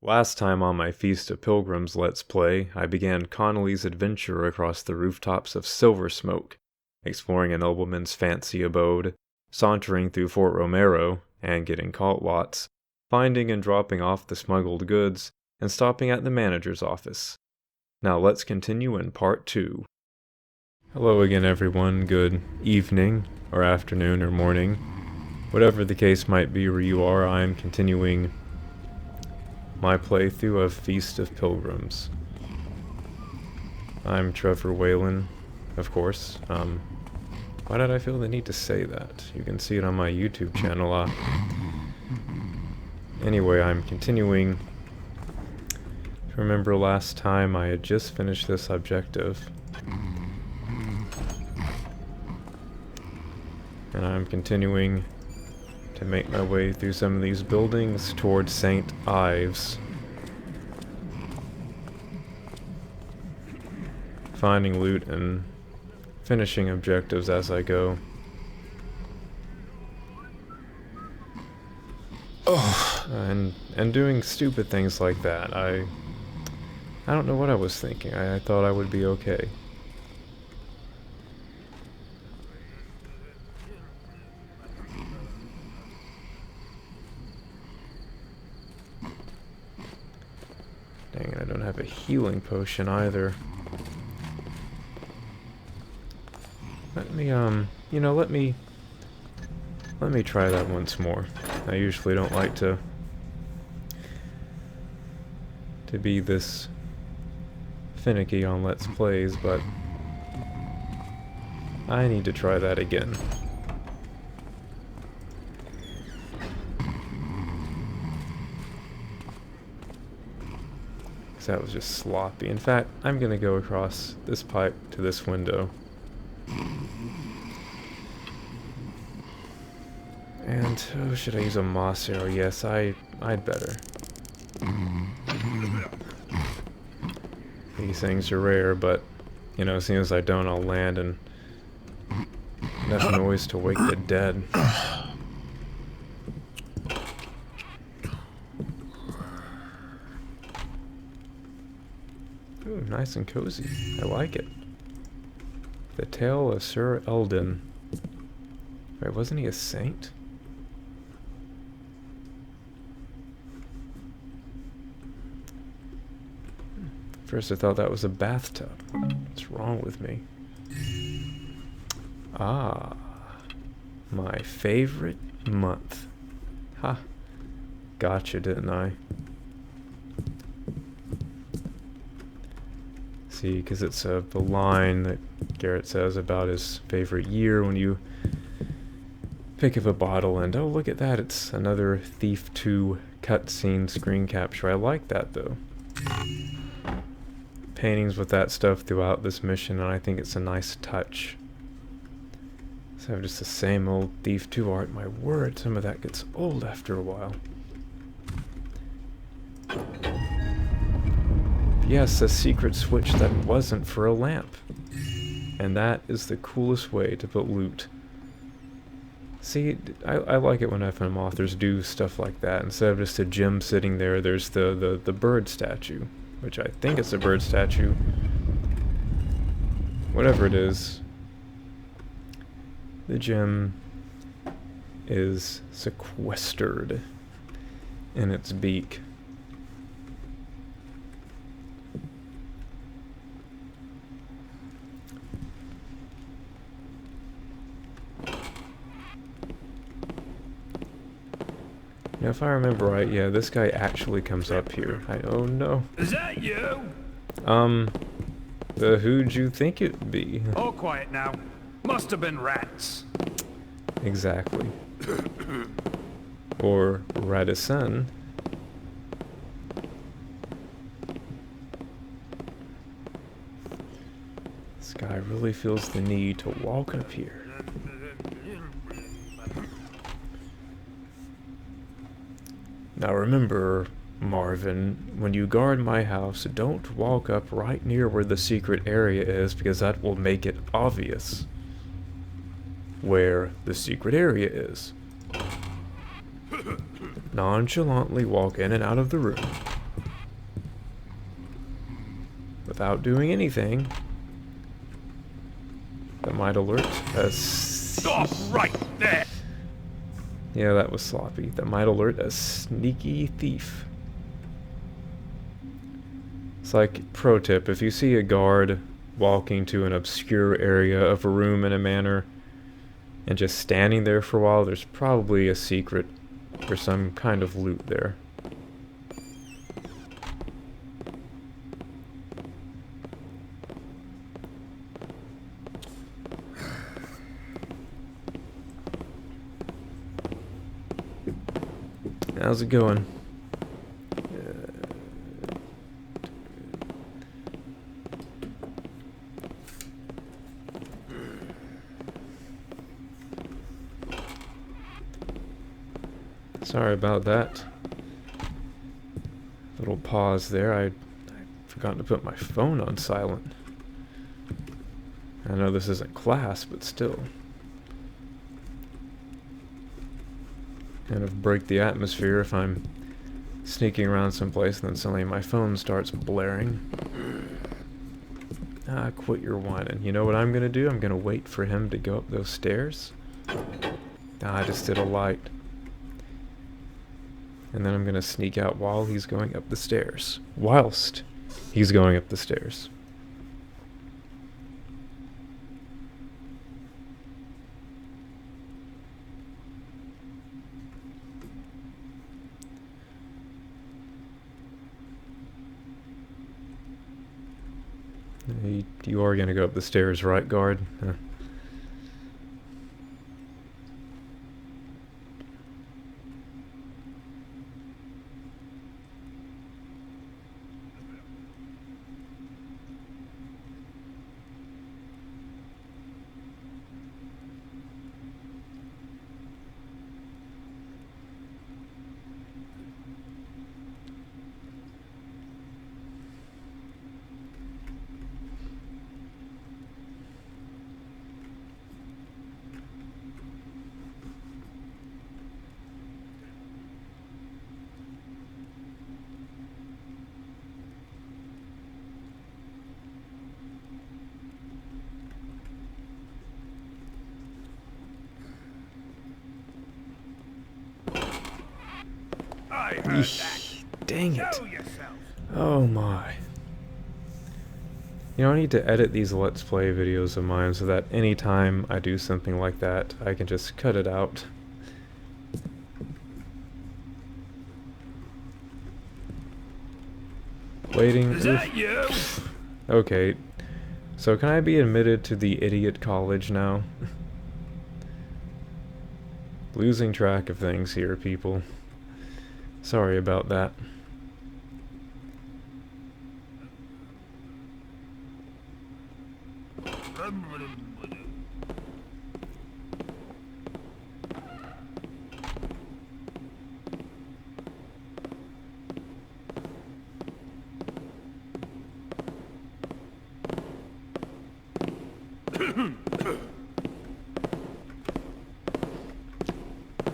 Last time on my Feast of Pilgrims Let's Play, I began Connolly's adventure across the rooftops of Silversmoke, exploring a nobleman's fancy abode, sauntering through Fort Romero, and getting caught lots, finding and dropping off the smuggled goods, and stopping at the manager's office. Now let's continue in part 2. Hello again everyone, good evening, or afternoon, or morning. Whatever the case might be where you are, I am continuing my playthrough of Feast of Pilgrims. I'm Trevor Whalen, of course. Why did I feel the need to say that? You can see it on my YouTube channel. Anyway, I'm continuing. Remember last time I had just finished this objective. And I'm continuing to make my way through some of these buildings towards St. Ives. Finding loot and finishing objectives as I go. And doing stupid things like that. I don't know what I was thinking. I thought I would be okay. Dang it, I don't have a healing potion either. Let me, let me try that once more. I usually don't like to be this finicky on Let's Plays, but I need to try that again. That was just sloppy. In fact, I'm gonna go across this pipe to this window. And, oh, should I use a moss arrow? Yes, I'd better. These things are rare, but, you know, as soon as I don't, I'll land and enough noise to wake the dead. Ooh, nice and cozy. I like it. The Tale of Sir Eldon. Wait, wasn't he a saint? First I thought that was a bathtub. What's wrong with me? Ah, my favorite month. Ha. Gotcha, didn't I? See, because it's the line that Garrett says about his favorite year when you pick up a bottle and, oh, look at that, it's another Thief 2 cutscene screen capture. I like that, though. Paintings with that stuff throughout this mission, and I think it's a nice touch. So just the same old Thief 2 art. My word, some of that gets old after a while. Yes, a secret switch that wasn't for a lamp. And that is the coolest way to put loot. See, I like it when FM authors do stuff like that. Instead of just a gem sitting there, there's the bird statue. Which I think it's a bird statue. Whatever it is. The gem is sequestered in its beak. Now, if I remember right, yeah, this guy actually comes up here. Oh no. Is that you? Who'd you think it'd be? All quiet now. Must have been rats. Exactly. Or Radisson. This guy really feels the need to walk up here. Now remember, Marvin, when you guard my house, don't walk up right near where the secret area is, because that will make it obvious where the secret area is. Nonchalantly walk in and out of the room. without doing anything that might alert a... Stop right there! Yeah, that was sloppy. That might alert a sneaky thief. It's like, pro tip, if you see a guard walking to an obscure area of a room in a manor and just standing there for a while, there's probably a secret or some kind of loot there. How's it going? Sorry about that. Little pause there. I forgot to put my phone on silent. I know this isn't class, but still. Kind of break the atmosphere if I'm sneaking around someplace and then suddenly my phone starts blaring. Ah, quit your whining. You know what I'm gonna do? I'm gonna wait for him to go up those stairs. Ah, I just did a light. And then I'm gonna sneak out while he's going up the stairs. Whilst he's going up the stairs. You are gonna go up the stairs, right, guard? Huh. I heard that. Dang it. Show yourself. Oh my. You know, I need to edit these Let's Play videos of mine so that anytime I do something like that, I can just cut it out. Waiting. Is that you? Okay. So can I be admitted to the idiot college now? Losing track of things here, people. Sorry about that.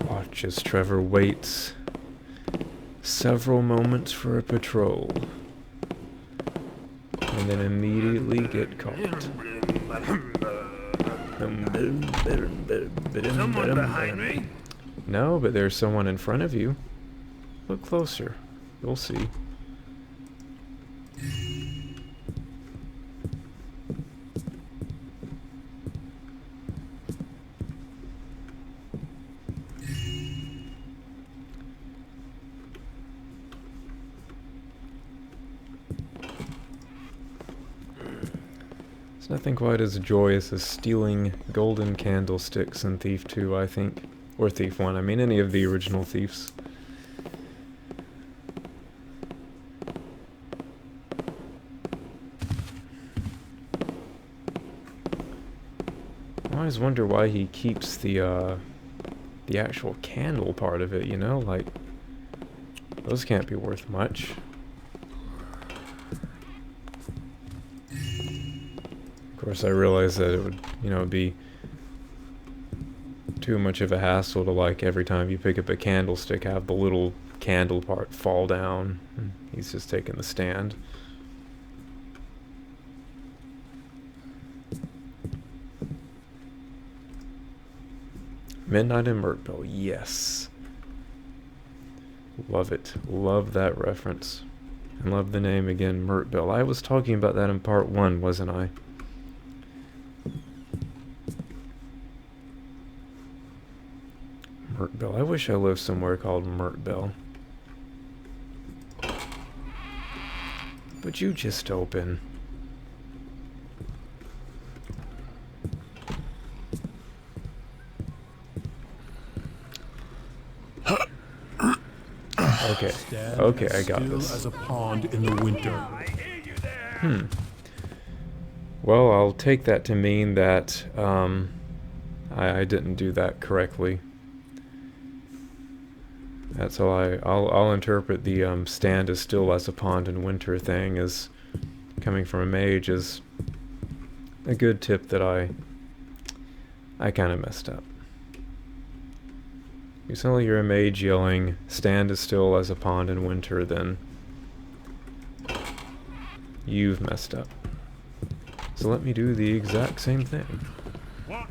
Watch as Trevor waits several moments for a patrol, and then immediately get caught. Someone behind me? No, but there's someone in front of you. Look closer. You'll see. It's nothing quite as joyous as stealing golden candlesticks in Thief 2, I think. Or Thief 1, I mean any of the original Thieves. I always wonder why he keeps the actual candle part of it, you know? Like, those can't be worth much. Of course, I realize that it would, you know, be too much of a hassle to, like, every time you pick up a candlestick, have the little candle part fall down. He's just taking the stand. Midnight in Murkville, yes. Love it. Love that reference. And love the name again, Murkville. I was talking about that in part 1, wasn't I? Murkville. I wish I lived somewhere called Murkville. Would you just open? Okay. Okay, I got this. As a pond in the winter. Well, I'll take that to mean that I didn't do that correctly. That's how I'll interpret the stand as still as a pond in winter thing as coming from a mage as a good tip that I kind of messed up. You sound like you're a mage yelling, stand as still as a pond in winter, then you've messed up. So let me do the exact same thing.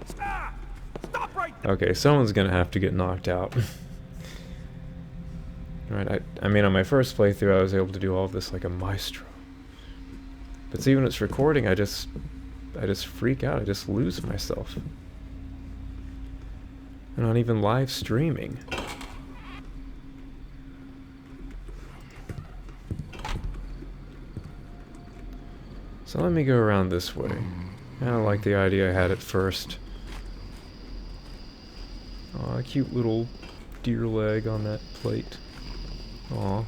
Stop right there. Okay, someone's gonna have to get knocked out. Right, I mean on my first playthrough I was able to do all of this like a maestro. But see, when it's recording I just freak out, I just lose myself. I'm not even live streaming. So let me go around this way. I don't like the idea I had at first. Aw, a cute little deer leg on that plate. Aw.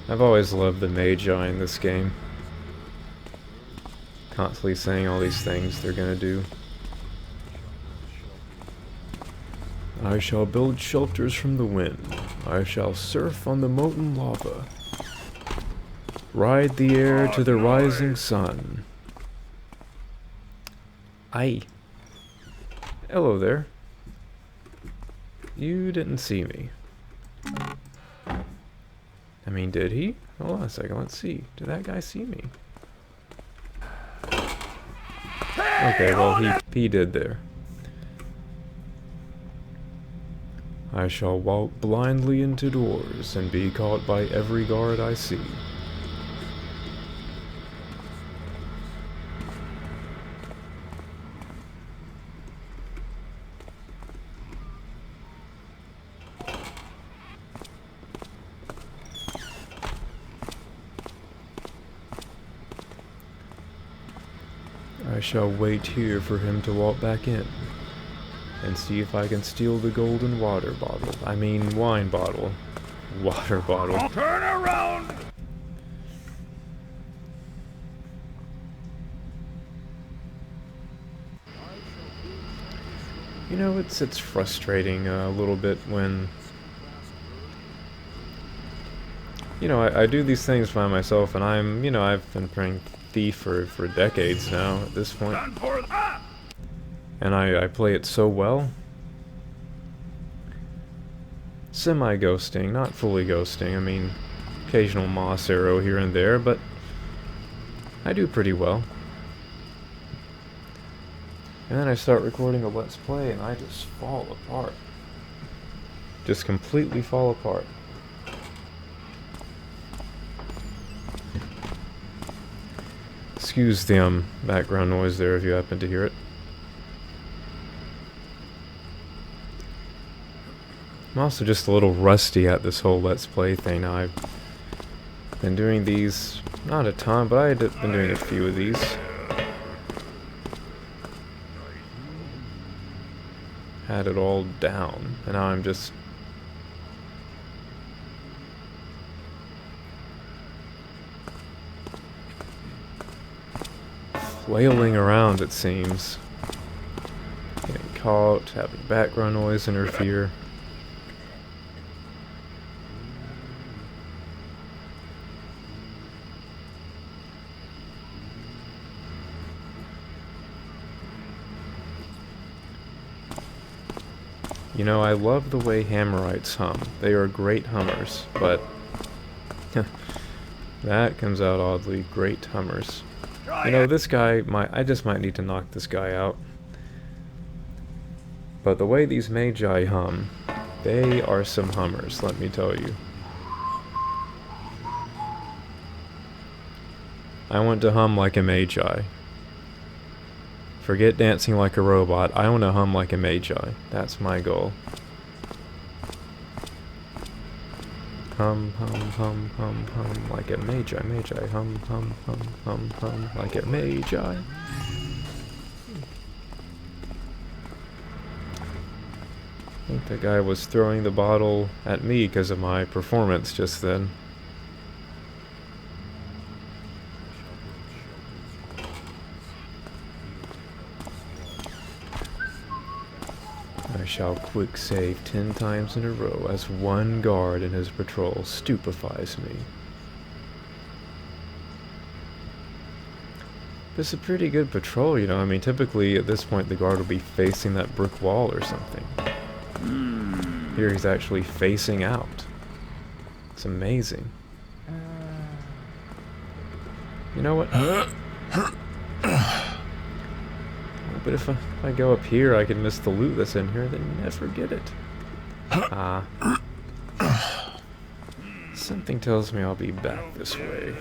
I've always loved the magi in this game. Constantly saying all these things they're gonna do. I shall build shelters from the wind. I shall surf on the molten lava. Ride the air to the rising sun. Aye. Hello there. You didn't see me. I mean, did he? Hold on a second, let's see. Did that guy see me? Okay, well, he did there. I shall walk blindly into doors and be caught by every guard I see. I shall wait here for him to walk back in, and see if I can steal the golden water bottle. I mean, wine bottle. Water bottle. Turn around. You know, it's frustrating a little bit when... You know, I do these things by myself, and I've been playing Thief for decades now at this point. And I play it so well. Semi-ghosting, not fully ghosting. I mean, occasional moss arrow here and there, but I do pretty well. And then I start recording a Let's Play and I just fall apart. Just completely fall apart. Excuse the background noise there if you happen to hear it. I'm also just a little rusty at this whole Let's Play thing now. I've been doing these, not a ton, but I've been doing a few of these. had it all down, and now I'm just flailing around, it seems. Getting caught, having background noise interfere. You know, I love the way Hammerites hum. They are great hummers, but that comes out oddly. Great hummers. You know, this guy I just might need to knock this guy out. But the way these magi hum, they are some hummers, let me tell you. I want to hum like a magi. Forget dancing like a robot. I want to hum like a magi. That's my goal. Hum, hum, hum, hum, hum, like a magi, magi. Hum, hum, hum, hum, hum, like a magi. I think the guy was throwing the bottle at me because of my performance just then. I shall quick save 10 times in a row as one guard in his patrol stupefies me. This is a pretty good patrol, you know. I mean, typically at this point the guard will be facing that brick wall or something. Here he's actually facing out. It's amazing. You know what? But if I go up here, I can miss the loot that's in here, then never get it. Something tells me I'll be back this way.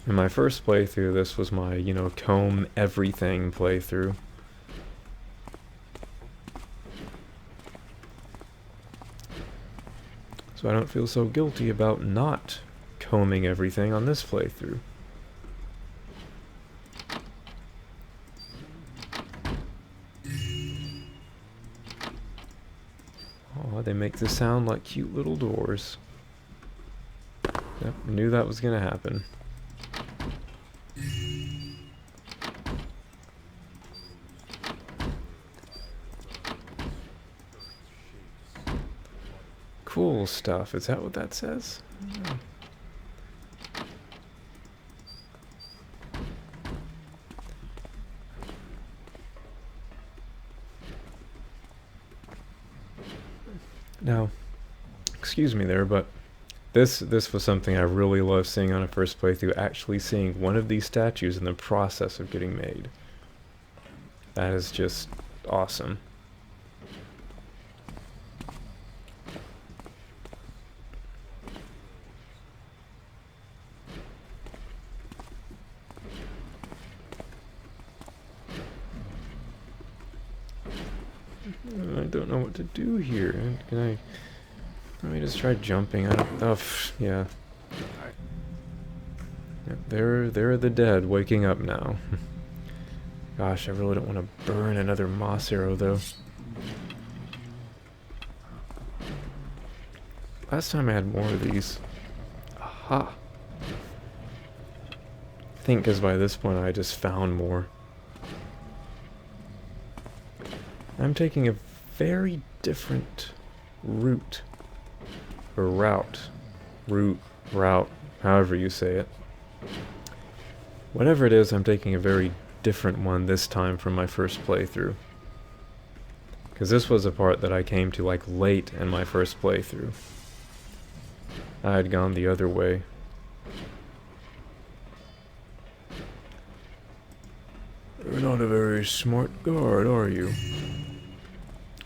In my first playthrough, this was my, you know, comb everything playthrough. So I don't feel so guilty about not combing everything on this playthrough. Oh, they make this sound like cute little doors. Yep, knew that was gonna happen. Cool stuff. Is that what that says? Yeah. Now, excuse me there, but this was something I really loved seeing on a first playthrough, actually seeing one of these statues in the process of getting made. That is just awesome. I don't know what to do here. Can I... Let me just try jumping. I don't... Oh, yeah. Yep, they're the dead waking up now. Gosh, I really don't want to burn another moss arrow, though. Last time I had more of these. Aha! I think because by this point I just found more. I'm taking a very different route. Or route, however you say it. Whatever it is, I'm taking a very different one this time from my first playthrough. Because this was a part that I came to like late in my first playthrough. I had gone the other way. You're not a very smart guard, are you?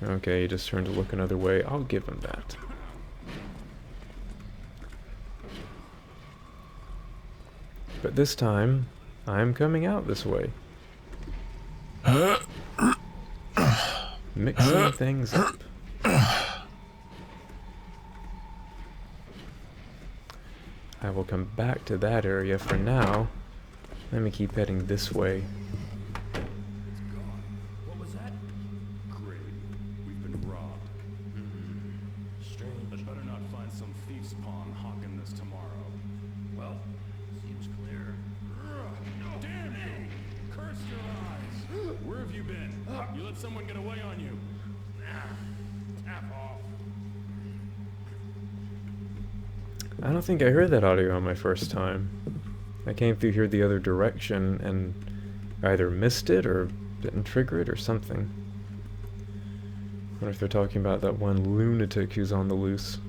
Okay, he just turned to look another way. I'll give him that. But this time, I'm coming out this way. Mixing things up. I will come back to that area for now. Let me keep heading this way. What was that? Great. We've been robbed. Strange. I'd better not find some thief's pawn hawking this tomorrow. Well, seems clear. Damn you! Curse your eyes! Where have you been? You let someone get away on you. Tap off. I don't think I heard that audio on my first time. I came through here the other direction and either missed it or didn't trigger it or something. I wonder if they're talking about that one lunatic who's on the loose.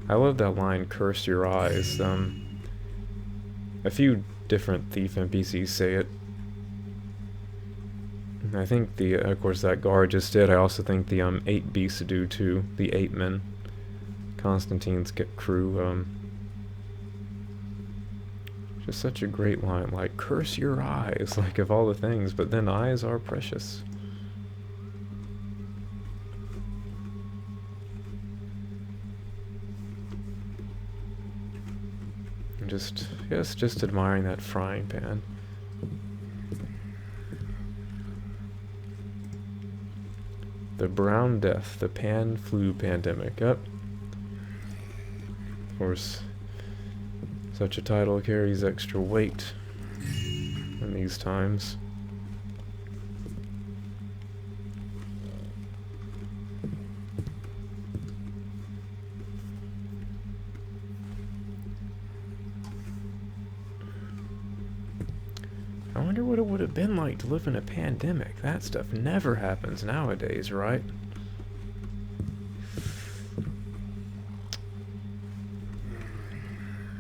I love that line, curse your eyes. A few different thief NPCs say it. I think of course that guard just did. I also think the 8 beasts do too. The 8 men. Constantine's crew. Just such a great line, like curse your eyes, like of all the things, but then eyes are precious. I'm just admiring that frying pan. The Brown Death, the Pan Flu Pandemic. Up. Of course, such a title carries extra weight in these times. I wonder what it would have been like to live in a pandemic. That stuff never happens nowadays, right?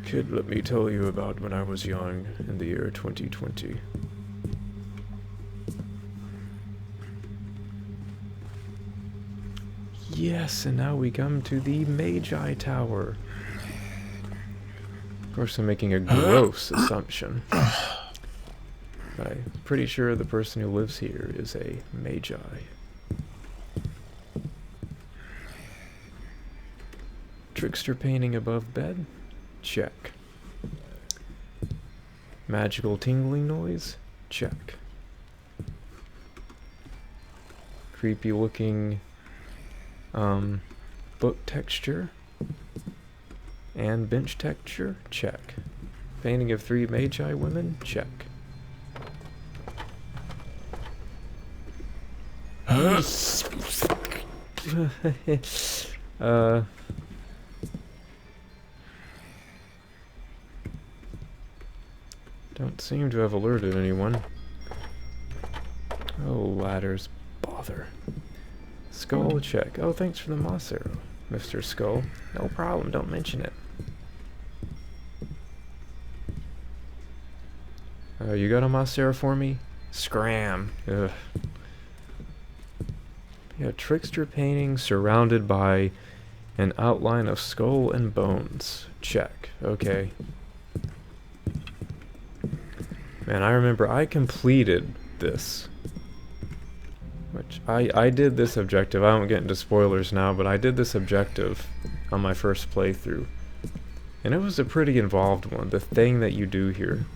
Kid, let me tell you about when I was young in the year 2020. Yes, and now we come to the Magi Tower. Of course, I'm making a gross assumption. I'm pretty sure the person who lives here is a magi. Trickster painting above bed? Check. Magical tingling noise? Check. Creepy looking book texture and bench texture? Check. Painting of 3 magi women? Check. Don't seem to have alerted anyone. Oh, ladders. Bother. Skull check. Oh, thanks for the moss arrow, Mr. Skull. No problem, don't mention it. You got a moss arrow for me? Scram. Ugh. Yeah, trickster painting surrounded by an outline of skull and bones. Check. Okay. Man, I remember I completed this. Which, I did this objective. I won't get into spoilers now, but I did this objective on my first playthrough. And it was a pretty involved one. The thing that you do here.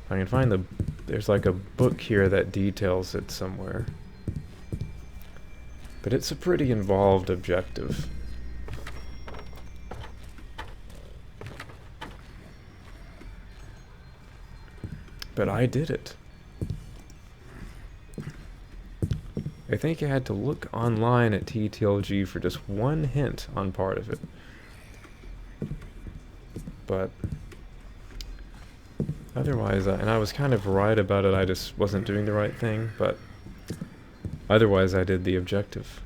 I can find there's like a book here that details it somewhere. But it's a pretty involved objective. But I did it. I think I had to look online at TTLG for just one hint on part of it. But otherwise, and I was kind of right about it, I just wasn't doing the right thing, but otherwise I did the objective.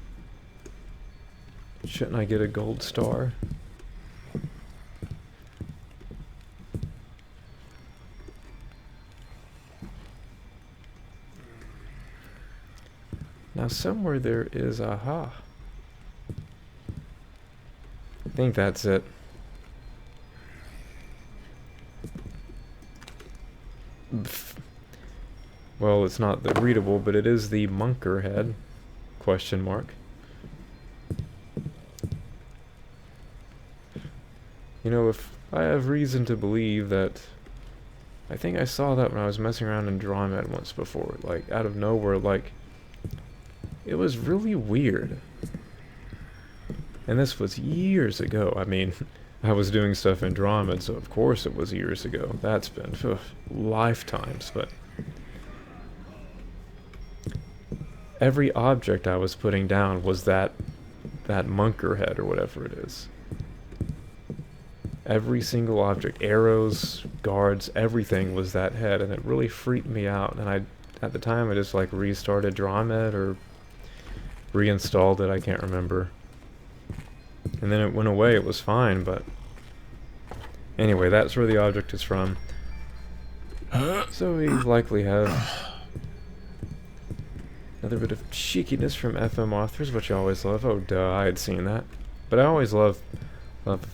Shouldn't I get a gold star? Now somewhere there is, aha. I think that's it. Well, it's not the readable, but it is the Munker head, question mark. You know, I have reason to believe that... I think I saw that when I was messing around in Drawmed once before. Like, out of nowhere, like... It was really weird. And this was years ago. I mean, I was doing stuff in Drawmed, so of course it was years ago. That's been lifetimes, but... Every object I was putting down was that monker head, or whatever it is. Every single object, arrows, guards, everything was that head, and it really freaked me out. And at the time, I just like restarted Drawmed or reinstalled it, I can't remember. And then it went away, it was fine, but... Anyway, that's where the object is from. So we likely have another bit of cheekiness from FM authors, which I always love. Oh, duh, I had seen that. But I always love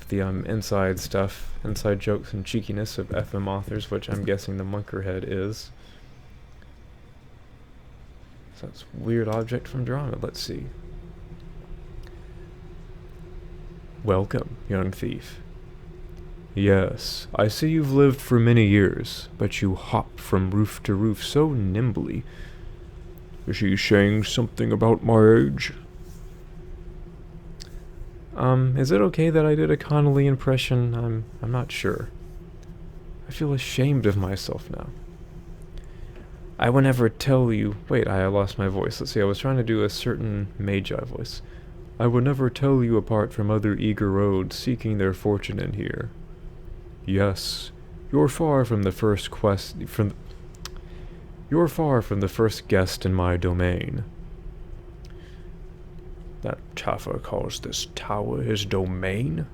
the inside stuff, inside jokes and cheekiness of FM authors, which I'm guessing the Munkerhead is. So that's weird object from Drawmed. Let's see. Welcome, young thief. Yes, I see you've lived for many years, but you hop from roof to roof so nimbly. Is she saying something about my age? Is it okay that I did a Connolly impression? I'm not sure. I feel ashamed of myself now. I would never tell you... Wait, I lost my voice. Let's see, I was trying to do a certain magi voice. I would never tell you apart from other eager roads seeking their fortune in here. Yes, you're far from the first You're far from the first guest in my domain. That Taffer calls this tower his domain?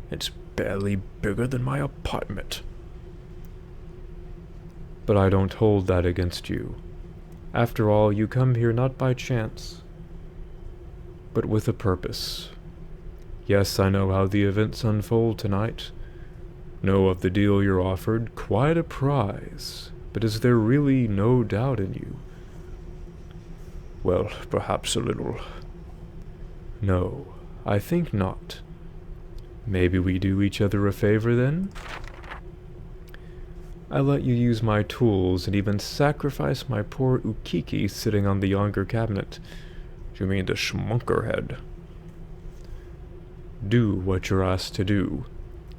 It's barely bigger than my apartment. But I don't hold that against you. After all, you come here not by chance, but with a purpose. Yes, I know how the events unfold tonight. Know of the deal you're offered, quite a prize. But is there really no doubt in you? Well, perhaps a little. No, I think not. Maybe we do each other a favor then? I let you use my tools and even sacrifice my poor Ukiki sitting on the younger cabinet. You mean the schmunkerhead? Do what you're asked to do,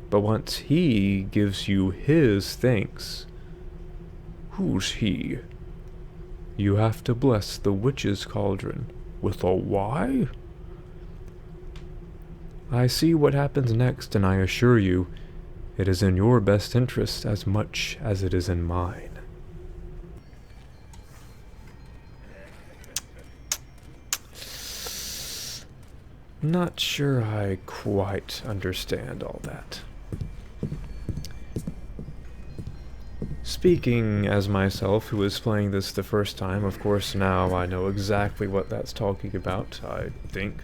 but once he gives you his thanks... Who's he? You have to bless the witch's cauldron with a Y? I see what happens next, and I assure you, it is in your best interest as much as it is in mine. Not sure I quite understand all that. Speaking as myself, who is playing this the first time, of course now I know exactly what that's talking about, I think.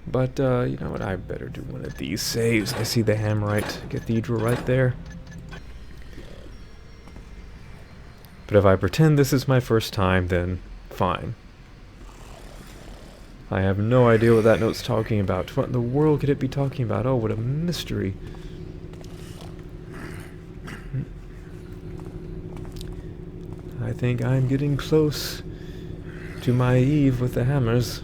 But, you know what, I better do one of these saves. I see the Hammerite Cathedral right there. But if I pretend this is my first time, then fine. I have no idea what that note's talking about. What in the world could it be talking about? Oh, what a mystery. I think I'm getting close to my Eve with the hammers.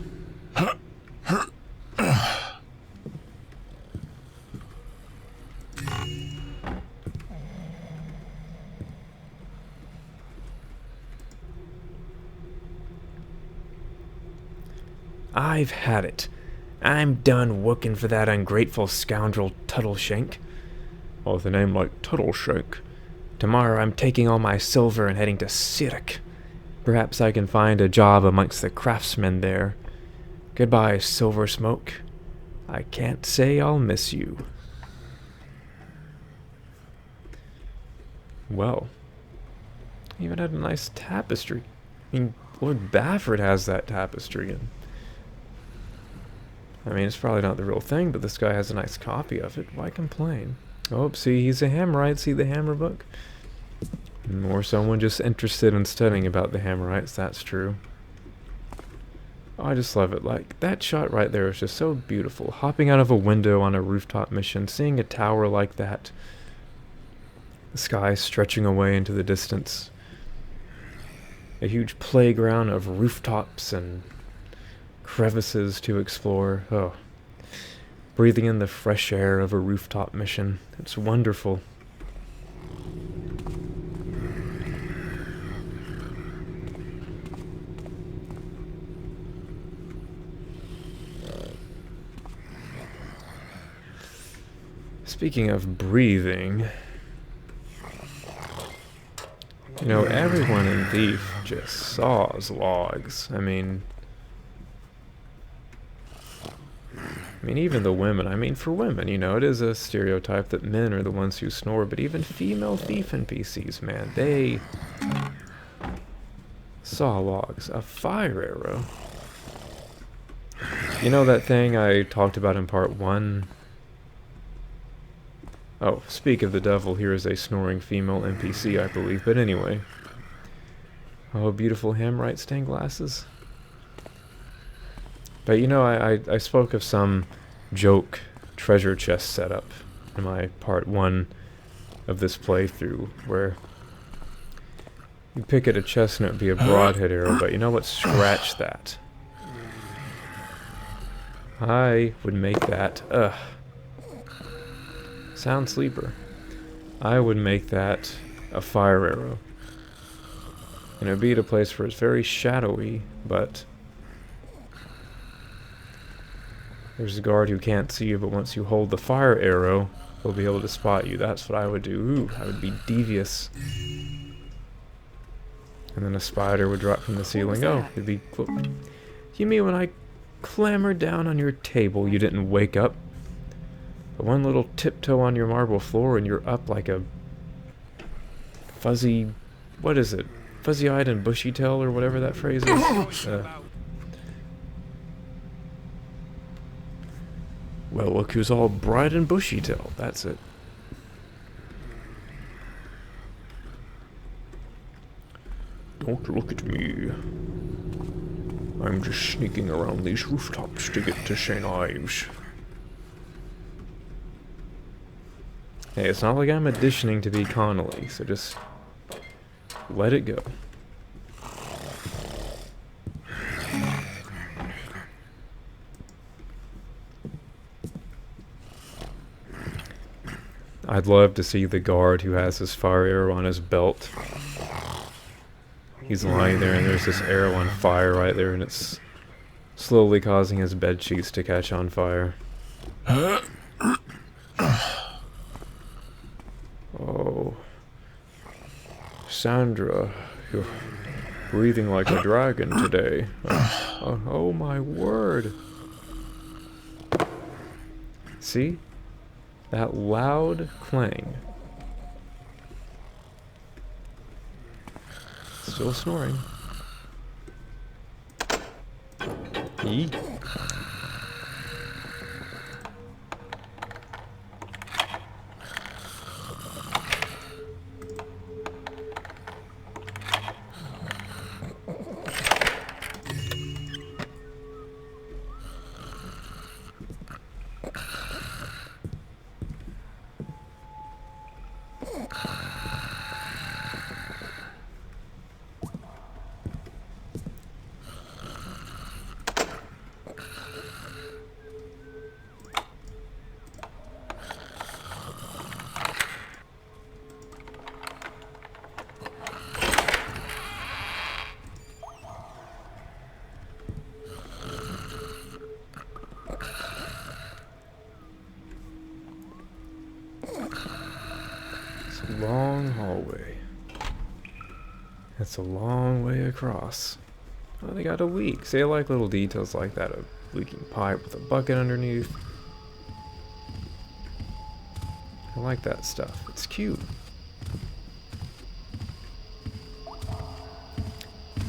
I've had it. I'm done working for that ungrateful scoundrel Tuttleshank. Oh, with a name like Tuttleshank. Tomorrow I'm taking all my silver and heading to Sirik. Perhaps I can find a job amongst the craftsmen there. Goodbye, Silversmoke. I can't say I'll miss you. Well, even had a nice tapestry. I mean, Lord Bafford has that tapestry, and I mean, it's probably not the real thing, but this guy has a nice copy of it. Why complain? Oh, see, he's a Hammerite. See the Hammer book? Or someone just interested in studying about the Hammerites, that's true. Oh, I just love it. Like, that shot right there is just so beautiful. Hopping out of a window on a rooftop mission, seeing a tower like that, the sky stretching away into the distance, a huge playground of rooftops and crevices to explore. Oh, breathing in the fresh air of a rooftop mission. It's wonderful. Speaking of breathing, you know, everyone in Thief just saws logs. I mean, even the women. I mean, for women, you know, it is a stereotype that men are the ones who snore, but even female thief NPCs, man, they saw logs. A fire arrow. You know that thing I talked about in part 1? Oh, speak of the devil, here is a snoring female NPC, I believe, but anyway. Oh, beautiful hammerite stained glasses. But you know, I spoke of some joke treasure chest setup in my part 1 of this playthrough, where you pick at a chest and it'd be a broadhead arrow, but you know what? Scratch that. I would make that, sound sleeper. I would make that a fire arrow. And it would be at a place where it's very shadowy, but there's a guard who can't see you, but once you hold the fire arrow, he'll be able to spot you. That's what I would do. Ooh, I would be devious. And then a spider would drop from the ceiling. Oh, it'd be... You mean when I clambered down on your table, you didn't wake up? But one little tiptoe on your marble floor and you're up like a fuzzy... What is it? Fuzzy-eyed and bushy-tailed, or whatever that phrase is. Well, look who's all bright and bushy-tailed. That's it. Don't look at me. I'm just sneaking around these rooftops to get to St. Ives. Hey, it's not like I'm auditioning to be Connolly, so just let it go. I'd love to see the guard who has his fire arrow on his belt. He's lying there and there's this arrow on fire right there and it's slowly causing his bed sheets to catch on fire. Oh, Sandra, you're breathing like a dragon today. Oh my word. See? That loud clang. Still snoring. Yee. Long hallway. That's a long way across. Oh, they got a leak. See, I like little details like that. A leaking pipe with a bucket underneath. I like that stuff. It's cute.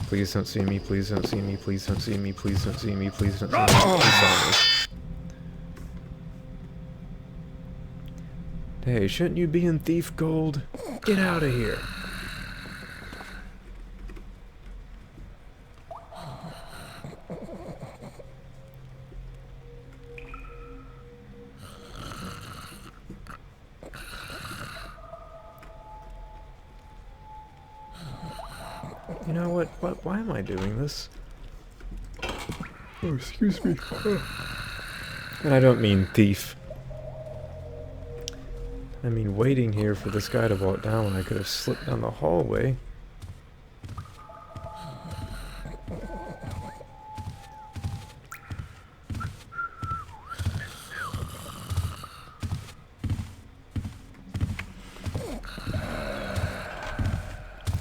Please don't see me. Please don't see me. Please don't see me. Please don't see me. Please don't see me. Please saw me. Hey, shouldn't you be in Thief Gold? Get out of here. You know what? Why am I doing this? Oh, excuse me. And I don't mean thief. I mean waiting here for this guy to walk down when I could have slipped down the hallway.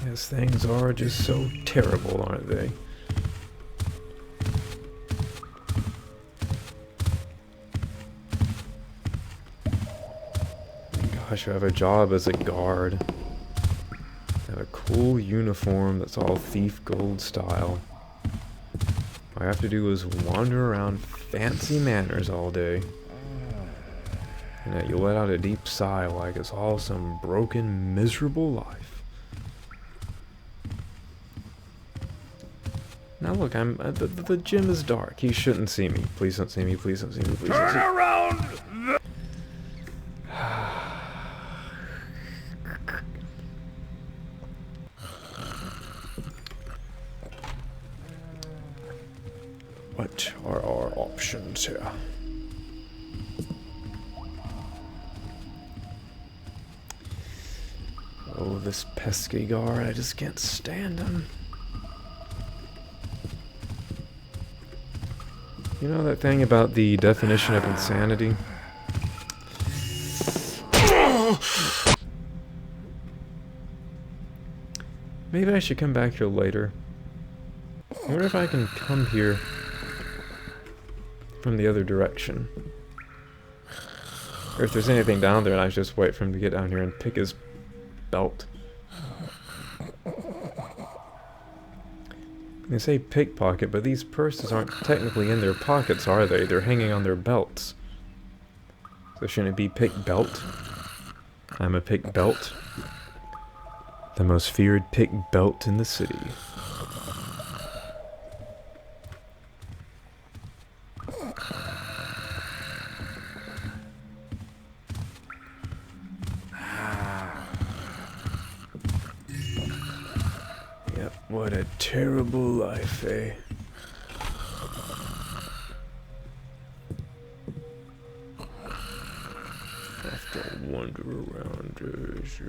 Yes, things are just so terrible, aren't they? Gosh, I have a job as a guard. I have a cool uniform that's all thief gold style. All I have to do is wander around fancy manors all day. And yet you let out a deep sigh like it's all some broken, miserable life. Now look, the gym is dark. He shouldn't see me. Please don't see me. Please don't see me. Please don't see me. Turn around! What are our options here? Oh, this pesky guard, I just can't stand him. You know that thing about the definition of insanity? Maybe I should come back here later. I wonder if I can come here from the other direction. Or if there's anything down there and I just wait for him to get down here and pick his belt. They say pickpocket, but these purses aren't technically in their pockets, are they? They're hanging on their belts. So shouldn't it be pick belt? I'm a pick belt. The most feared pick belt in the city. Yep, what a terrible life, eh? Have to wander around as a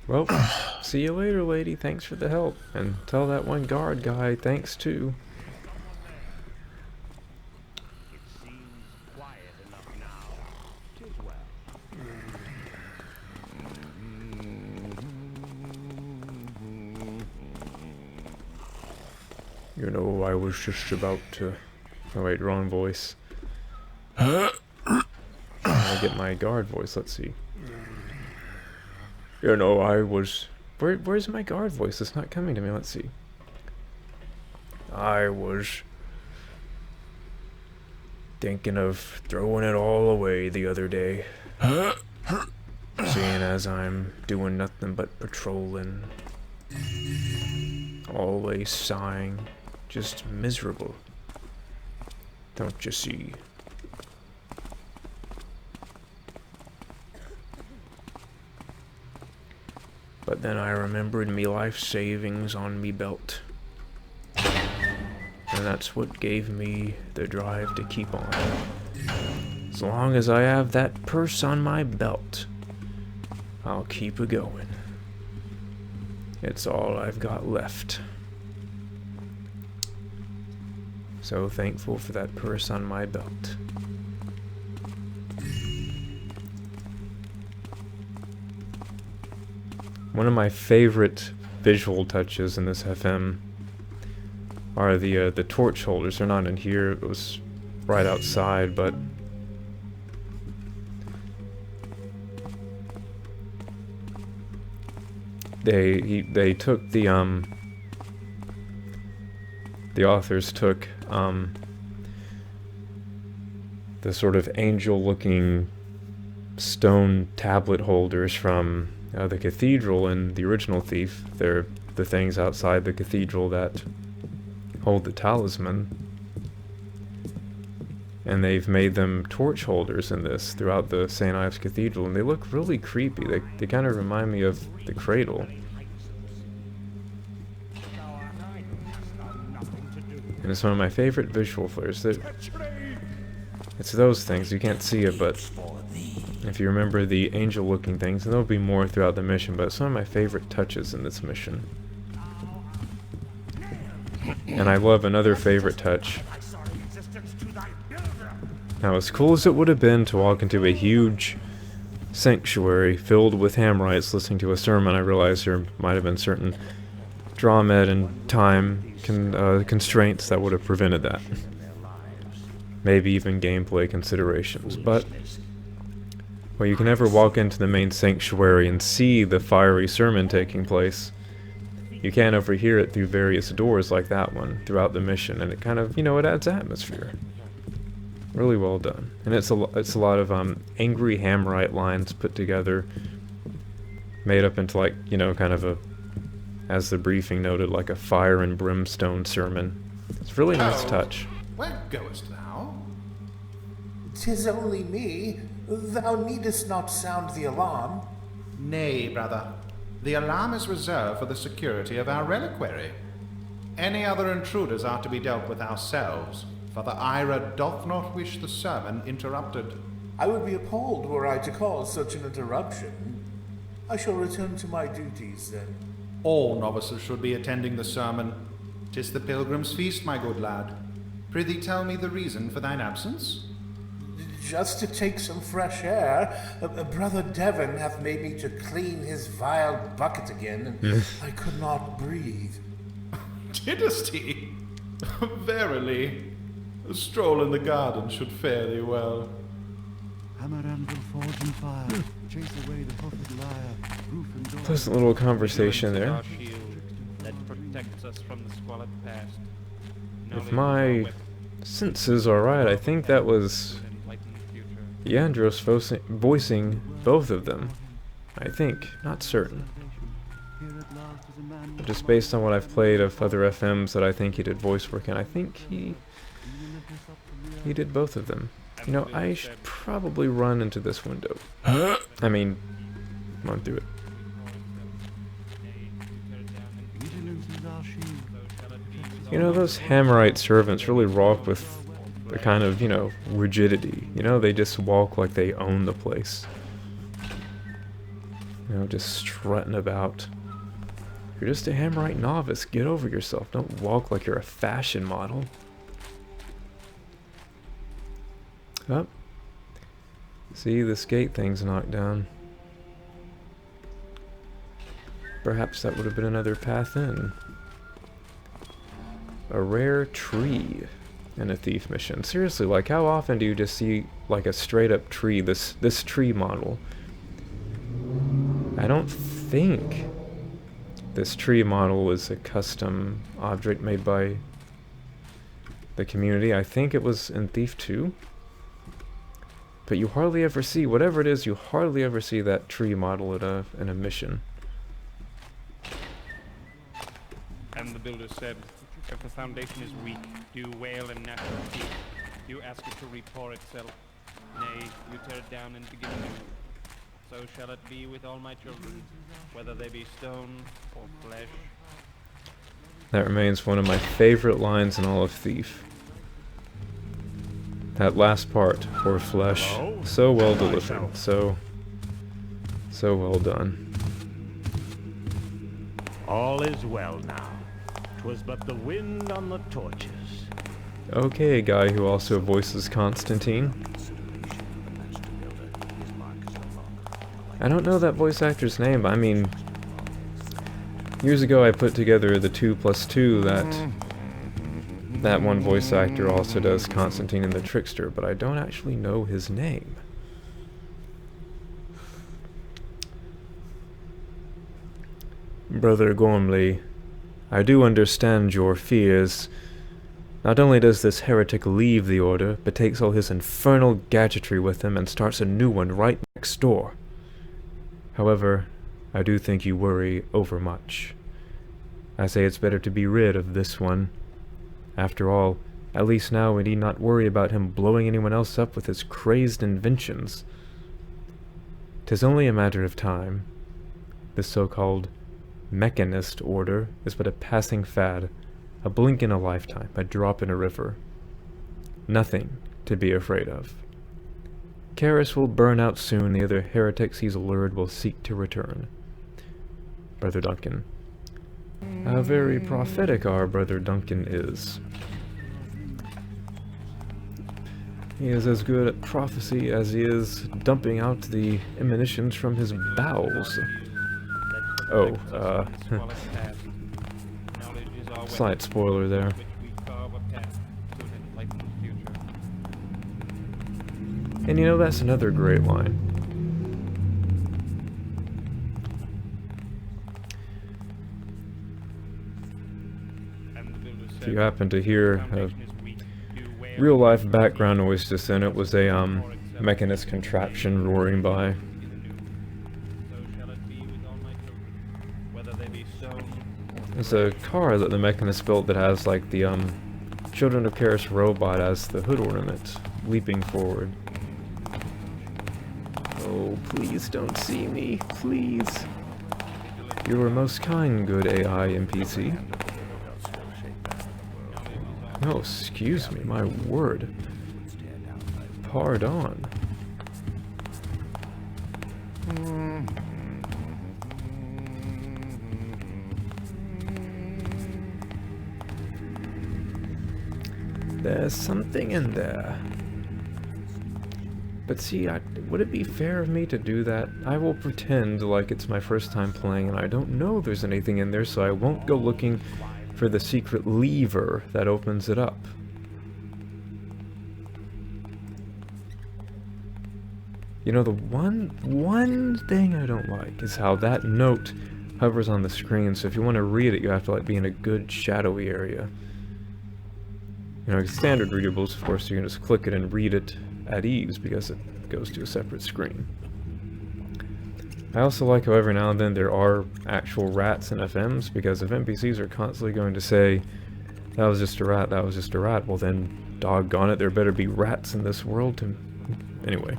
Well, see you later, lady. Thanks for the help. And tell that one guard guy thanks, too. It seems quiet enough now. 'Tis well. You know, I was just about to... Oh, wait, wrong voice. I'll get my guard voice. Let's see. You know, I was... Where's my guard voice? It's not coming to me. Let's see. I was thinking of throwing it all away the other day. Seeing as I'm doing nothing but patrolling. Always sighing. Just miserable. Don't you see? But then I remembered me life savings on me belt. And that's what gave me the drive to keep on. As long as I have that purse on my belt, I'll keep it going. It's all I've got left. So thankful for that purse on my belt. One of my favorite visual touches in this FM are the torch holders. They're not in here. It was right outside, but they took the the authors took the sort of angel-looking stone tablet holders from the cathedral in the original Thief. They're the things outside the cathedral that hold the talisman. And they've made them torch holders in this throughout the St. Ives Cathedral, and they look really creepy. They kind of remind me of the cradle. And it's one of my favorite visual flares. It's those things, you can't see it, but if you remember the angel-looking things, and there'll be more throughout the mission, but it's one of my favorite touches in this mission. And I love another favorite touch. Now, as cool as it would have been to walk into a huge sanctuary filled with Hamrites listening to a sermon, I realize there might have been certain drama and time constraints that would have prevented that. Maybe even gameplay considerations. But, well, you can never walk into the main sanctuary and see the fiery sermon taking place. You can overhear it through various doors like that one throughout the mission, and it kind of, it adds atmosphere. Really well done. And it's a lot of angry Hammerite lines put together, made up into like, kind of a, as the briefing noted, like a fire and brimstone sermon. It's a really nice touch. Where goest thou? 'Tis only me. Thou needest not sound the alarm. Nay, brother. The alarm is reserved for the security of our reliquary. Any other intruders are to be dealt with ourselves, for the Ira doth not wish the sermon interrupted. I would be appalled were I to cause such an interruption. I shall return to my duties then. All novices should be attending the sermon. 'Tis the Pilgrim's Feast, my good lad. Prithee tell me the reason for thine absence? Just to take some fresh air. Brother Devon hath made me to clean his vile bucket again, and I could not breathe. Didst he? Verily, a stroll in the garden should fare thee well. Hammer anvil forge and fire, chase away the hoofed liar, roof and door. Pleasant little conversation there. That protects us from the squalid past. If my senses are right, I think that was Yandros voicing both of them. I think, not certain. But just based on what I've played of other FMs that I think he did voice work in, I think he did both of them. I should probably run into this window. I mean, run through it. Those Hammerite servants really rock with the kind of, rigidity. They just walk like they own the place. Just strutting about. You're just a Hammerite novice. Get over yourself. Don't walk like you're a fashion model. Oh. See, this gate thing's knocked down. Perhaps that would have been another path in. A rare tree in a thief mission. Seriously, like, how often do you just see, like, a straight-up tree, this tree model? I don't think this tree model is a custom object made by the community. I think it was in Thief 2. But you hardly ever see, whatever it is, you hardly ever see that tree model in a mission. And the builder said, if the foundation is weak, do wail and gnash your teeth. You ask it to repour itself. Nay, you tear it down and begin anew. So shall it be with all my children, whether they be stone or flesh. That remains one of my favorite lines in all of Thief. That last part, or flesh, so well delivered, so well done. All is well now. 'Twas but the wind on the torches. Okay, a guy who also voices Constantine. I don't know that voice actor's name, but I mean, years ago I put together the 2+2 that one voice actor also does Constantine and the Trickster, but I don't actually know his name. Brother Gormley, I do understand your fears, Not only does this heretic leave the order, but takes all his infernal gadgetry with him and starts a new one right next door. However, I do think you worry overmuch. I say it's better to be rid of this one. After all, at least now we need not worry about him blowing anyone else up with his crazed inventions. 'Tis only a matter of time. This so-called mechanist order is but a passing fad, a blink in a lifetime, a drop in a river. Nothing to be afraid of. Karis will burn out soon, the other heretics he's lured will seek to return. Brother Duncan. How very prophetic our Brother Duncan is. He is as good at prophecy as he is dumping out the emanations from his bowels. Oh, slight spoiler there. And you know, that's another great line. If you happen to hear a real-life background noise just then, it was a mechanist contraption roaring by. It's a car that the mechanist built that has like the Children of Karis robot as the hood ornament, leaping forward. Oh, please don't see me, please. You were most kind, good AI NPC. Oh, excuse me, my word. Pardon. There's something in there. But see, would it be fair of me to do that? I will pretend like it's my first time playing and I don't know there's anything in there, so I won't go looking for the secret lever that opens it up. You know, the one thing I don't like is how that note hovers on the screen, so if you want to read it, you have to like be in a good shadowy area. You know, standard readables, of course, you can just click it and read it at ease because it goes to a separate screen. I also like how every now and then there are actual rats in FMs, because if NPCs are constantly going to say, that was just a rat, that was just a rat, well then, doggone it, there better be rats in this world to... Anyway.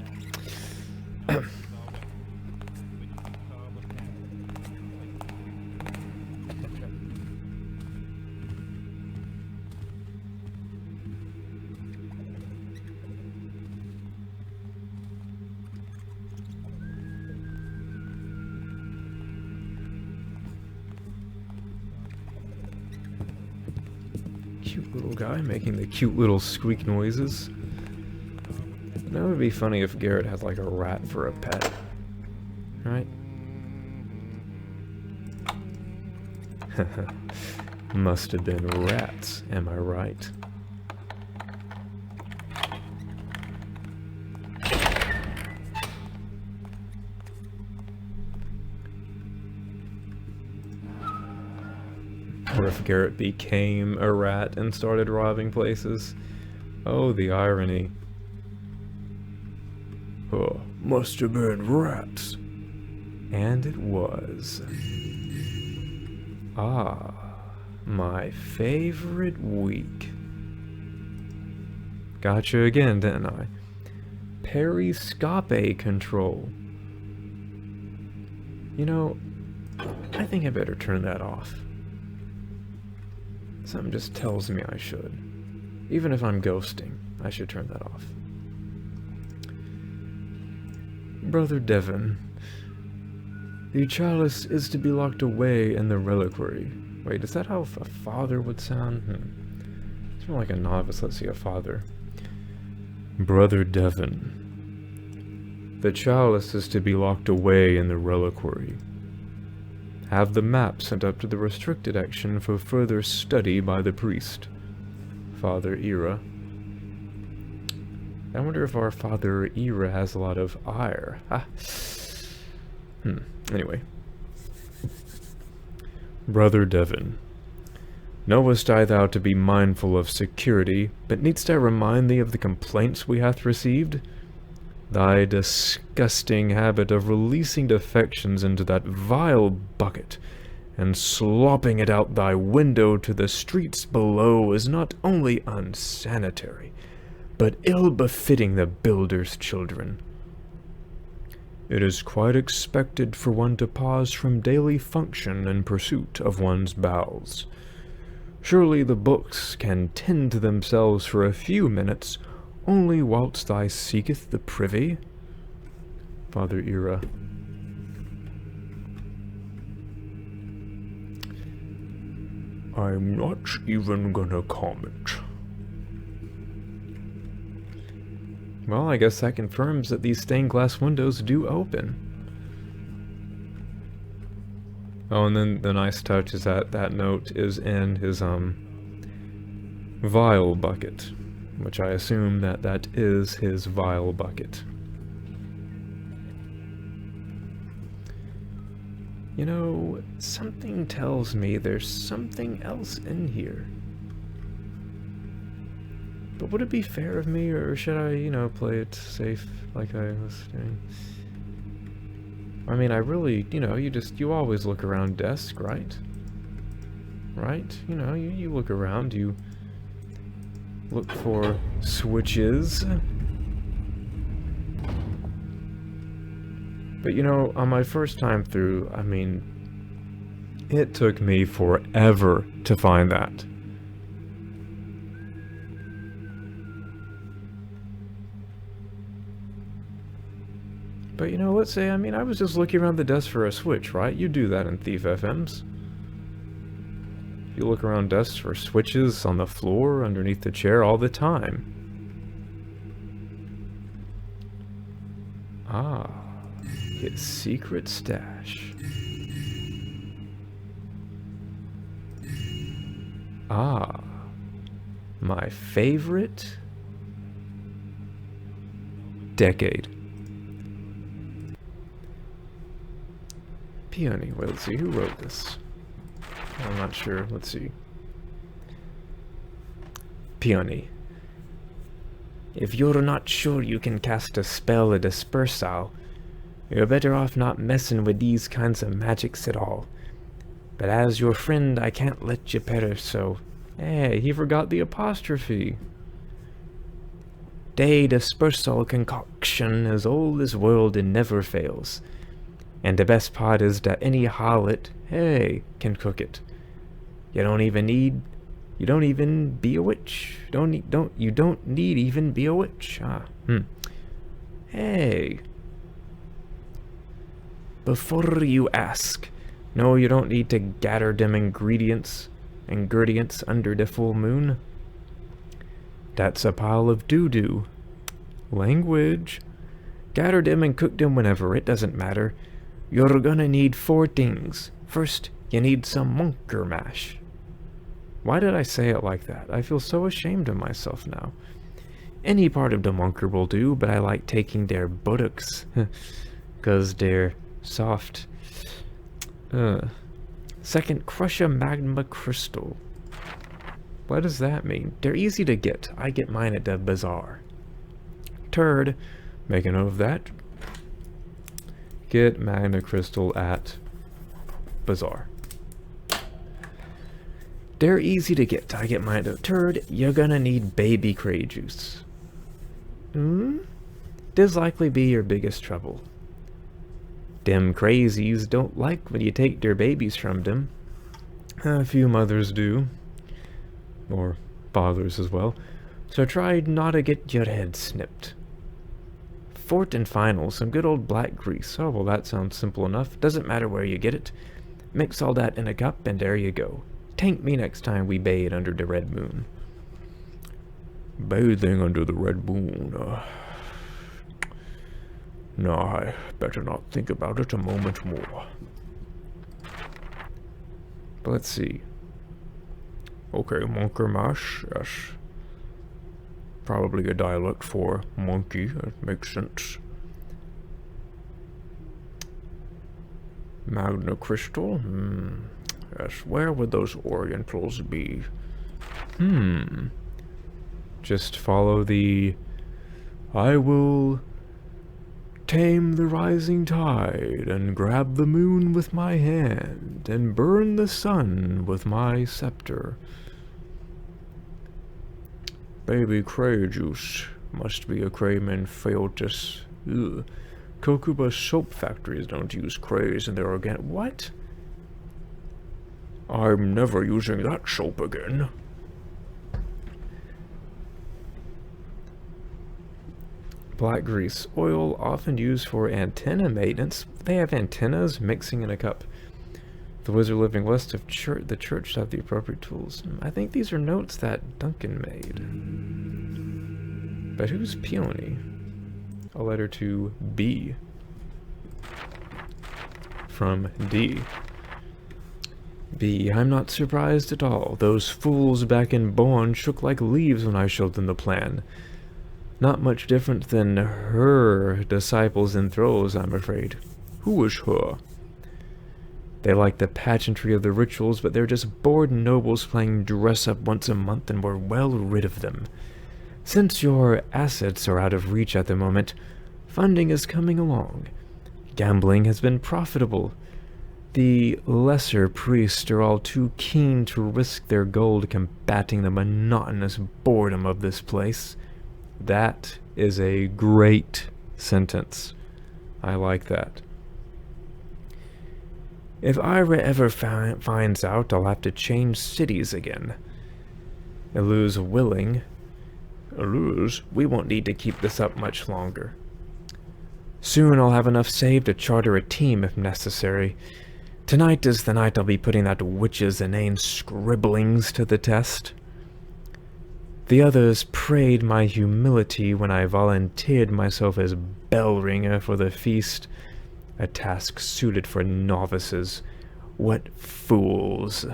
Cute little guy making the cute little squeak noises. That would be funny if Garrett had like a rat for a pet. Right? Must have been rats, am I right? Or if Garrett became a rat and started robbing places. Oh, the irony. Oh, must have been rats. And it was. Ah, my favorite week. Gotcha again, didn't I? Periscope control. You know, I think I better turn that off. Something just tells me I should. Even if I'm ghosting, I should turn that off. Brother Devon, the chalice is to be locked away in the reliquary. Wait, is that how a father would sound? It's more like a novice. Let's see, a father. Brother Devon, the chalice is to be locked away in the reliquary. Have the map sent up to the restricted action for further study by the priest. Father Ira. I wonder if our Father Ira has a lot of ire. Anyway. Brother Devon, Knowest I thou to be mindful of security, but needst I remind thee of the complaints we hath received? Thy disgusting habit of releasing defections into that vile bucket, and slopping it out thy window to the streets below is not only unsanitary, but ill-befitting the builder's children. It is quite expected for one to pause from daily function in pursuit of one's bowels. Surely the books can tend to themselves for a few minutes, only whilst thy seeketh the privy. Father Ira. I'm not even gonna comment. Well, I guess that confirms that these stained glass windows do open. Oh, and then the nice touch is that that note is in his, vial bucket. Which I assume that that is his vial bucket. You know, something tells me there's something else in here. But would it be fair of me, or should I, you know, play it safe like I was doing? I mean, I really, you know, you always look around desk, right? Right? You know, you look around, you look for switches. But you know, on my first time through, I mean, it took me forever to find that. But you know, let's say, I mean, I was just looking around the desk for a switch, right? You do that in Thief FMs. You look around desks for switches on the floor, underneath the chair, all the time. Ah, his secret stash. Ah, my favorite decade. Peony. Wait, let's see, who wrote this? I'm not sure. Let's see. Peony. If you're not sure you can cast a spell or dispersal, you're better off not messing with these kinds of magics at all. But as your friend, I can't let you perish, so... Hey, he forgot the apostrophe. Day dispersal concoction as old as world and never fails. And the best part is that any harlot, hey, can cook it. You don't even be a witch. You don't need even be a witch. Hey. Before you ask, no, you don't need to gather them ingredients under the full moon. That's a pile of doo-doo. Language. Gather them and cook them whenever, it doesn't matter. You're gonna need 4 things. First, you need some monker mash. Why did I say it like that? I feel so ashamed of myself now. Any part of the monker will do, but I like taking their buttocks. 'Cause they're soft. Second, crush a magma crystal. What does that mean? They're easy to get. I get mine at the bazaar. Third, make a note of that. Get magma crystal at bazaar. They're easy to get. I get mine at third. You're gonna need baby cray juice. This likely be your biggest trouble. Them crazies don't like when you take their babies from them. A few mothers do. Or fathers as well. So try not to get your head snipped. Fourth and final, some good old black grease. Oh, well, that sounds simple enough. Doesn't matter where you get it. Mix all that in a cup, and there you go. Tank me next time we bathe under the red moon. Bathing under the red moon. No, I better not think about it a moment more. But let's see. Okay, monker mash, yes. Probably a dialect for monkey, that makes sense. Magna crystal, Yes, where would those Orientals be? Just follow the... I will tame the rising tide, and grab the moon with my hand, and burn the sun with my scepter. Baby cray juice. Must be a crayman failed to Kokuba soap factories don't use crays in their organic... What? I'm never using that soap again. Black grease. Oil often used for antenna maintenance. They have antennas mixing in a cup. The wizard living west of the church have the appropriate tools. I think these are notes that Duncan made. But who's Peony? A letter to B. From D. B. I'm not surprised at all. Those fools back in Bourne shook like leaves when I showed them the plan. Not much different than her disciples in Throws, I'm afraid. Who is her? They like the pageantry of the rituals, but they're just bored nobles playing dress-up once a month, and we're well rid of them. Since your assets are out of reach at the moment, funding is coming along. Gambling has been profitable. The lesser priests are all too keen to risk their gold combating the monotonous boredom of this place. That is a great sentence. I like that. If Ira ever finds out, I'll have to change cities again. Elu's willing. Eluz, we won't need to keep this up much longer. Soon I'll have enough saved to charter a team if necessary. Tonight is the night I'll be putting that witch's inane scribblings to the test. The others prayed my humility when I volunteered myself as bell ringer for the feast, a task suited for novices. What fools!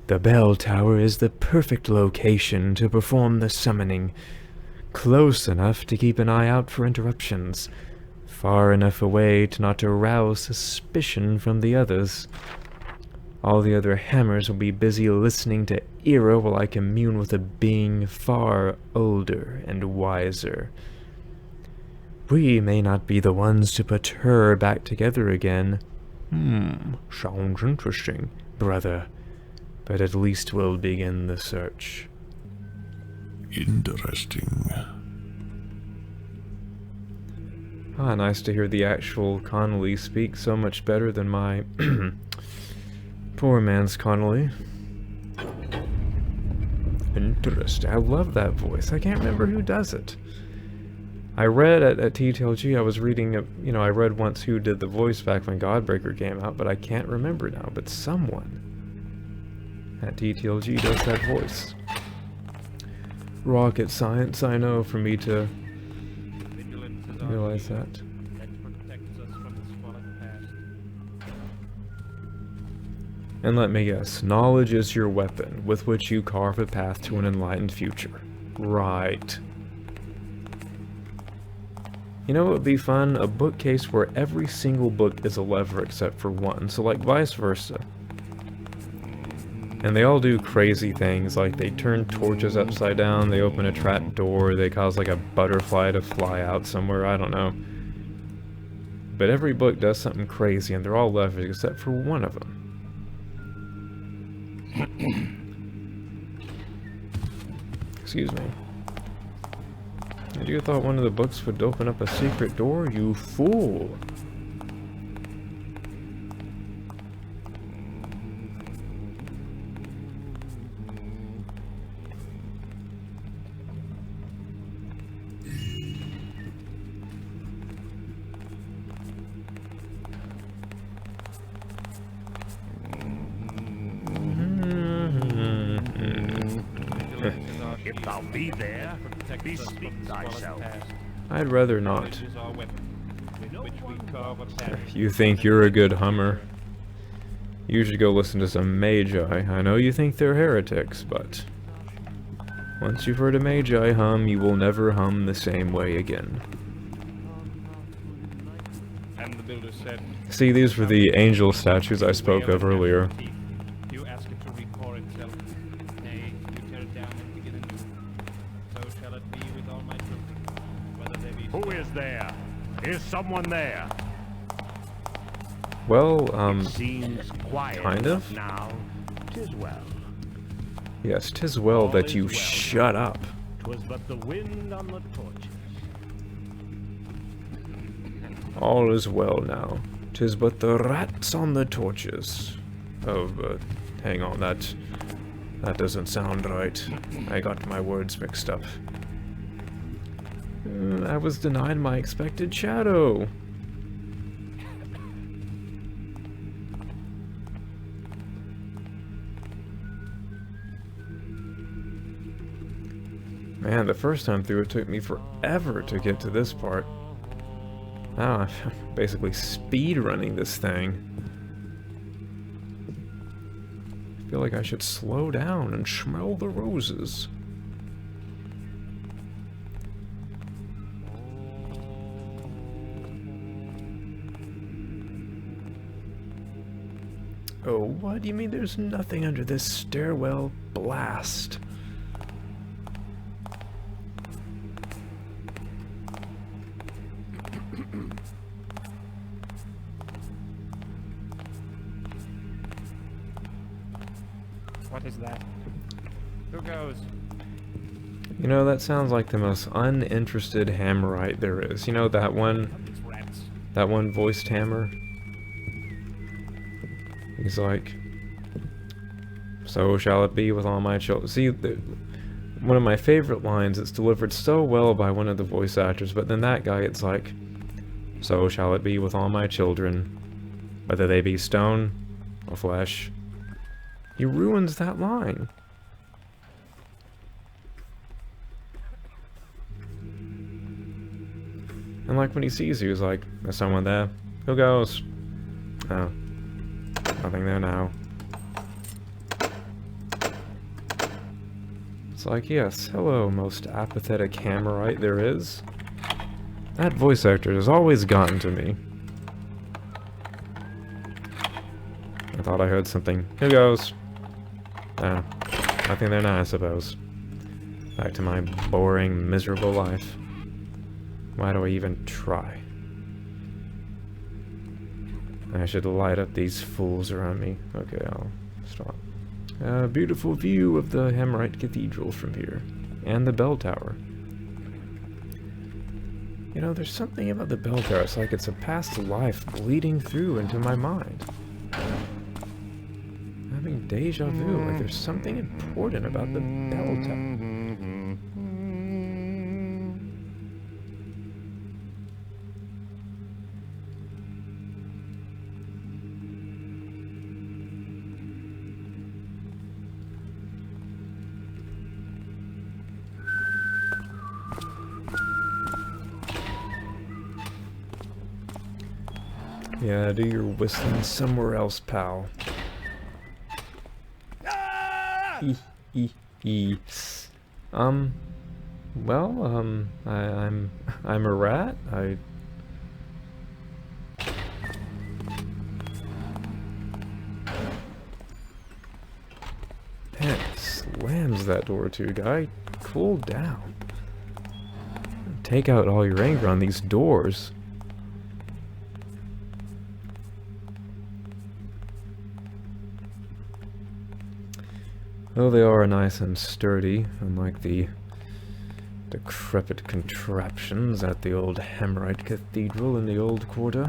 The bell tower is the perfect location to perform the summoning, close enough to keep an eye out for interruptions, far enough away to not arouse suspicion from the others. All the other hammers will be busy listening to Ira while I commune with a being far older and wiser. We may not be the ones to put her back together again. Sounds interesting, brother. But at least we'll begin the search. Interesting. Ah, nice to hear the actual Connolly speak so much better than my poor man's Connolly. Interesting. I love that voice. I can't remember who does it. I read at TTLG, I was reading, I read once who did the voice back when Godbreaker came out, but I can't remember now. But someone at TTLG does that voice. Rocket science, I know, for me to realize that. And let me guess, knowledge is your weapon, with which you carve a path to an enlightened future. Right. You know what would be fun? A bookcase where every single book is a lever except for one, so like vice versa. And they all do crazy things, like they turn torches upside down, they open a trap door, they cause like a butterfly to fly out somewhere, I don't know. But every book does something crazy, and they're all levers except for one of them. Excuse me. And you thought one of the books would open up a secret door, you fool! If thou be there, bespeak thyself. I'd rather not. You think you're a good hummer? You should go listen to some magi. I know you think they're heretics, but once you've heard a magi hum, you will never hum the same way again. And the builder said, See, these were the angel statues I spoke of earlier. it down and begin anew. So shall it be with all my children, whether they be... Who is there? Is someone there? Well, It seems quiet kind enough of. now. 'Tis well. Yes, 'tis well All that is you well. shut up. 'Twas but the wind on the torches. All is well now. 'Tis but the rats on the torches. Oh, but hang on, that doesn't sound right. I got my words mixed up. I was denied my expected shadow. Man, the first time through it took me forever to get to this part. Now I'm basically speed running this thing. I feel like I should slow down and smell the roses. Oh, what do you mean there's nothing under this stairwell blast? What is that? Who goes? You know, that sounds like the most uninterested hammerite there is. You know that It's rats. one voiced hammer? He's like, so shall it be with all my children. See, one of my favorite lines, it's delivered so well by one of the voice actors, but then that guy, it's like, so shall it be with all my children, whether they be stone or flesh. He ruins that line. And like when he sees you, he's like, there's someone there. Who goes? Oh. Nothing there now. It's like, yes, hello, most apathetic hammerite there is. That voice actor has always gotten to me. I thought I heard something. Who goes? Ah, nothing there now, I suppose. Back to my boring, miserable life. Why do I even try? I should light up these fools around me. Okay, I'll stop. A beautiful view of the Hammerite Cathedral from here. And the bell tower. You know, there's something about the bell tower. It's like it's a past life bleeding through into my mind. Having deja vu, like there's something important about the bell tower. Yeah, do your whistling somewhere else, pal. Well, I'm a rat. Man, slams that door too, guy. Cool down. Take out all your anger on these doors. Though they are nice and sturdy, unlike the decrepit contraptions at the old Hammerite Cathedral in the Old Quarter.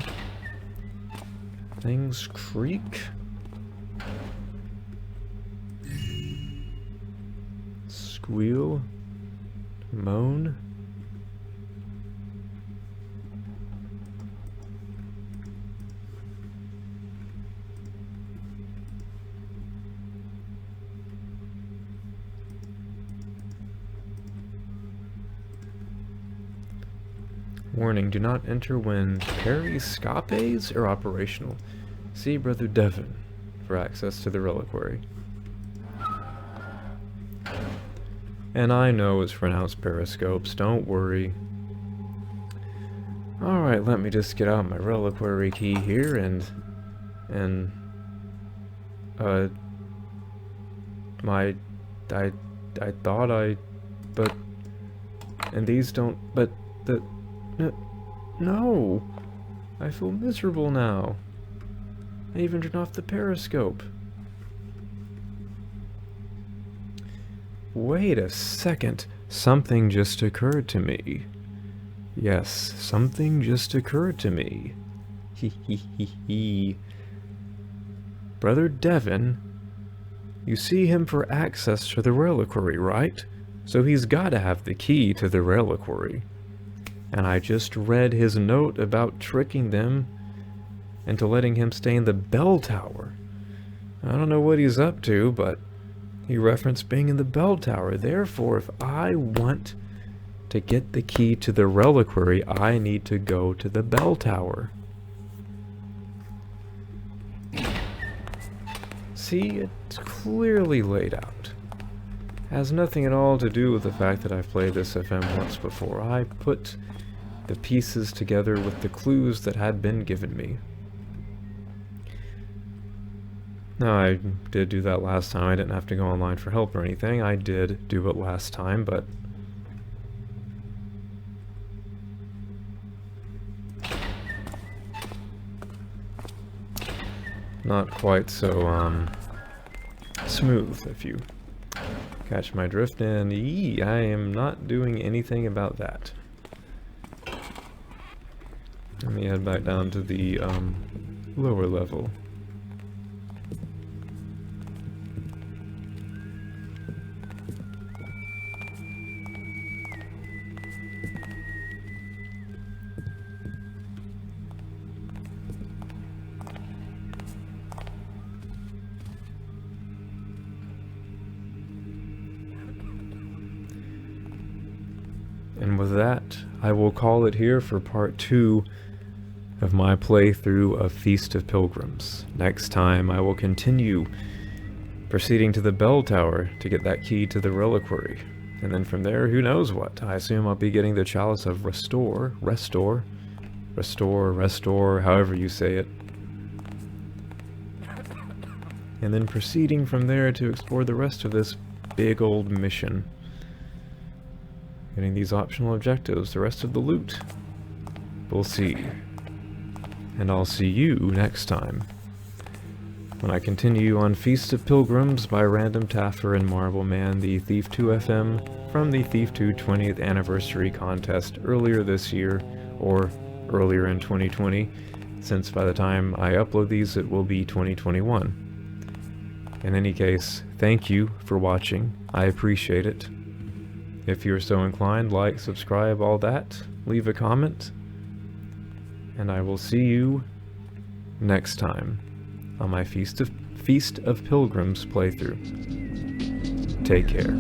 Things creak. Squeal. Moan. Warning, do not enter when periscopes are operational. See Brother Devon for access to the reliquary. And I know it's pronounced periscopes, don't worry. Alright, let me just get out my reliquary key here and my thought but... And these don't... But... No! I feel miserable now. I even turned off the periscope. Wait a second. Something just occurred to me. Yes, something just occurred to me. He. Brother Devon, you see him for access to the reliquary, right? So he's gotta have the key to the reliquary. And I just read his note about tricking them into letting him stay in the bell tower. I don't know what he's up to, but he referenced being in the bell tower. Therefore, if I want to get the key to the reliquary, I need to go to the bell tower. See, it's clearly laid out. Has nothing at all to do with the fact that I've played this FM once before. I put the pieces together with the clues that had been given me. Now, I did do that last time. I didn't have to go online for help or anything. I did do it last time, but... not quite so, smooth, if you catch my drift, and I am not doing anything about that. Let me head back down to the, lower level. And with that, I will call it here for part 2 of my playthrough of Feast of Pilgrims. Next time, I will continue proceeding to the bell tower to get that key to the reliquary. And then from there, who knows what? I assume I'll be getting the Chalice of Restore, however you say it. And then proceeding from there to explore the rest of this big old mission. Getting these optional objectives, the rest of the loot. We'll see. And I'll see you next time, when I continue on Feast of Pilgrims by Random Taffer and Marble Man, the Thief 2 FM, from the Thief 2 20th Anniversary contest earlier this year, or earlier in 2020, since by the time I upload these it will be 2021. In any case, thank you for watching, I appreciate it. If you're so inclined, like, subscribe, all that, leave a comment, and I will see you next time on my Feast of Pilgrims playthrough. Take care.